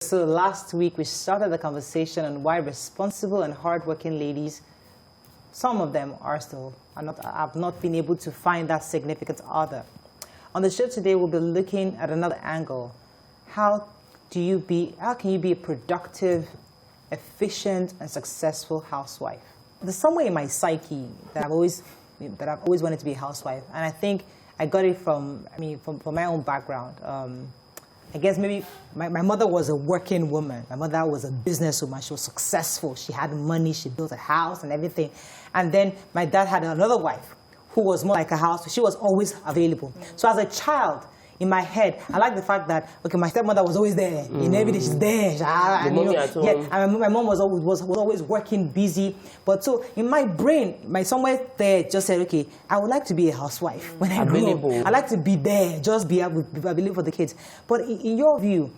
So last week we started the conversation on why responsible and hardworking ladies, some of them have not been able to find that significant other. On the show today, we'll be looking at another angle. How can you be a productive, efficient, and successful housewife? There's somewhere in my psyche that I've always wanted to be a housewife, and I think I got it from my own background. I guess maybe my mother was a working woman. My mother was a businesswoman. She was successful. She had money. She built a house and everything. And then my dad had another wife who was more like a house. She was always available. So as a child, in my head, I like the fact that, okay, my stepmother was always there. You know, every day she's there. And my mom was always working, busy. But so in my brain, somewhere there just said, okay, I would like to be a housewife when I grow up. I like to be there, just be available for the kids. But in your view,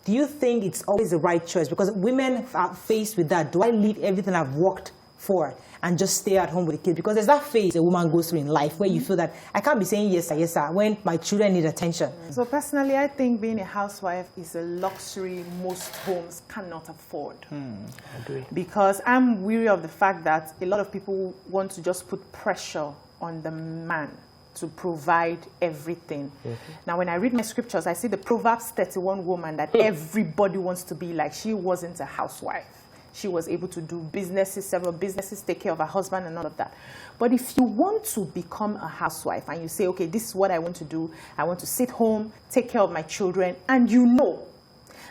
do you think it's always the right choice? Because women are faced with that. Do I leave everything I've worked for and just stay at home with the kids? Because there's that phase a woman goes through in life where you feel that I can't be saying yes sir when my children need attention. So personally, I think being a housewife is a luxury most homes cannot afford. I agree. Because I'm weary of the fact that a lot of people want to just put pressure on the man to provide everything. Now, when I read my scriptures, I see the Proverbs 31 woman that everybody wants to be like. She wasn't a housewife. She was able to do businesses, several businesses, take care of her husband and all of that. But if you want to become a housewife and you say, okay, this is what I want to do. I want to sit home, take care of my children, and you know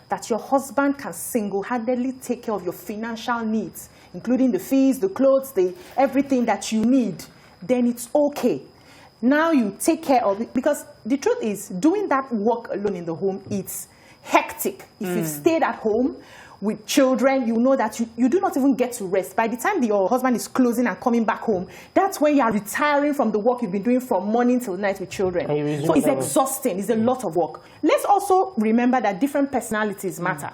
that your husband can single-handedly take care of your financial needs, including the fees, the clothes, everything that you need, then it's okay. Now you take care of it. Because the truth is, doing that work alone in the home, it's hectic. If you've stayed at home with children, you know that you do not even get to rest. By the time your husband is closing and coming back home, that's when you are retiring from the work you've been doing from morning till night with children. So it's exhausting. It's a lot of work. Let's also remember that different personalities matter.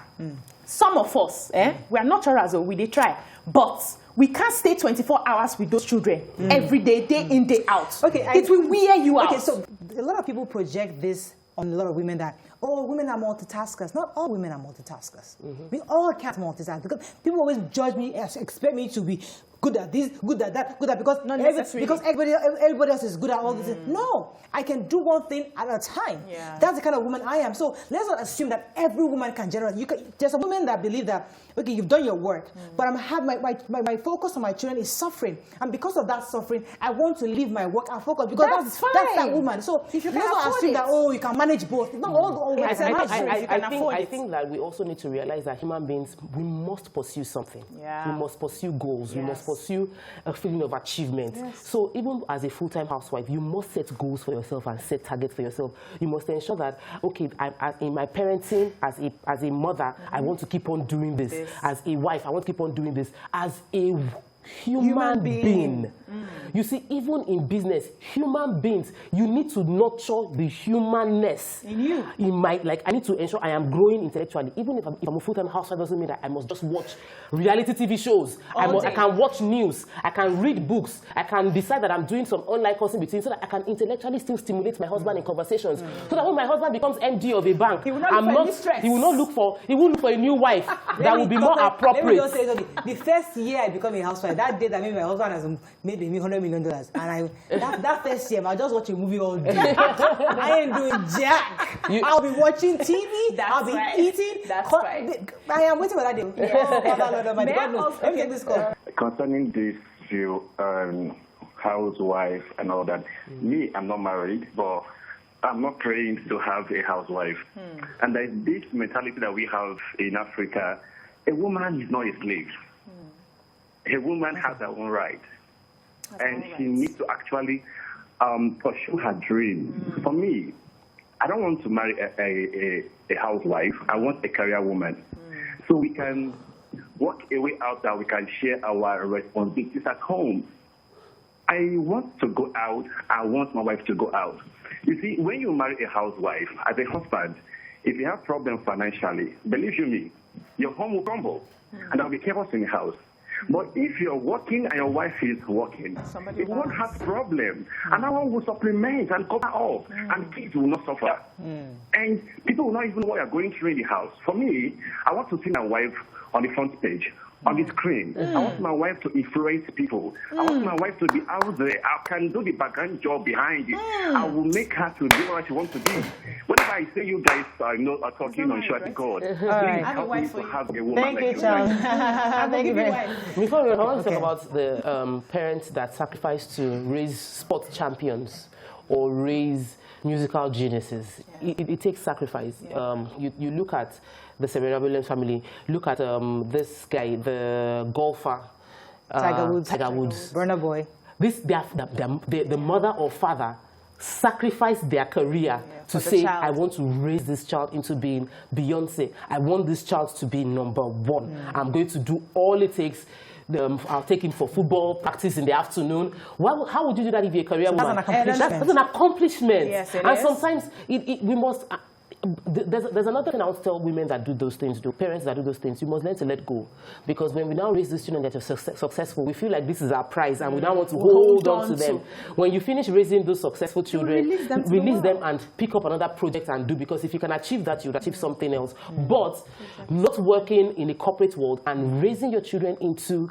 Some of us, we are naturals, so we try. But we can't stay 24 hours with those children every day, day in, day out. Okay, it will wear you out. Okay, so a lot of people project this on a lot of women that, oh, women are multitaskers. Not all women are multitaskers. We all can't multitask. Because people always judge me, expect me to be good at this, good at that, good at because everybody else is good at all this. No, I can do one thing at a time. That's the kind of woman I am. So let's not assume that every woman can generate. There's a woman that believe that, okay, you've done your work, but my focus on my children is suffering. And because of that suffering, I want to leave my work and focus because that's that woman. So if you cannot assume that, oh, you can manage both. Not all women can manage. I think that we also need to realize that human beings, we must pursue something. We must pursue goals. We must pursue a feeling of achievement. So even as a full-time housewife, you must set goals for yourself and set targets for yourself. You must ensure that, okay, in my parenting, as a mother, I want to keep on doing this. As a wife, I want to keep on doing this. As a human being. You see, even in business, human beings, you need to nurture the humanness in you. I need to ensure I am growing intellectually. Even if I'm a full-time housewife, doesn't mean that I must just watch reality TV shows. I can watch news. I can read books. I can decide that I'm doing some online courses between so that I can intellectually still stimulate my husband in conversations. So that when my husband becomes MD of a bank, he will not look for a new wife that will be more appropriate. Let me just say something. The first year I become a housewife, that day that maybe my husband has made me $100 million, and that first year I just watch a movie all day. I ain't doing jack. I'll be watching TV. I'll be eating. I am waiting for that day. Let me get this call. Concerning this view, housewife and all that, me, I'm not married, but I'm not trained to have a housewife. And there's this mentality that we have in Africa: a woman is not a slave. A woman has her own right. And she needs to actually pursue her dream. For me, I don't want to marry a housewife. I want a career woman. So we can work a way out that we can share our responsibilities at home. I want to go out. I want my wife to go out. You see, when you marry a housewife, as a husband, if you have problems financially, believe you me, your home will crumble. And there'll be chaos in the house. But if you're working and your wife is working, you won't have problem. Another one will supplement and cover up, and kids will not suffer. And people will not even know what you're going through in the house. For me, I want to see my wife on the front page, on the screen. I want my wife to influence people. I want my wife to be out there. I can do the background job behind it. I will make her to do what she wants to do. Whatever I say, you guys are talking on short God. Please help me to have a woman Thank like you, Charles. Thank you very much. Before we want to talk about the parents that sacrifice to raise sports champions or raise musical geniuses. It takes sacrifice. You look at the Serena Williams family. Look at this guy, the golfer, Tiger Woods. Burna Boy. The mother or father sacrificed their career to say, I want to raise this child into being Beyonce. I want this child to be #1. I'm going to do all it takes. I'll take him for football practice in the afternoon. How would you do that if you're a career woman? That's an accomplishment. Yes, it and is. Sometimes we must. There's another thing I would tell women that do those things, parents that do those things. You must learn to let go, because when we now raise these children that are successful, we feel like this is our prize, and we now want to hold on to them. When you finish raising those successful children, release them and pick up another project and do. Because if you can achieve that, you'll achieve something else. But not working in a corporate world and raising your children into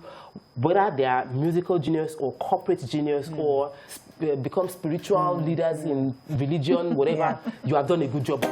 whether they are musical genius or corporate genius or become spiritual leaders in religion, whatever, you have done a good job.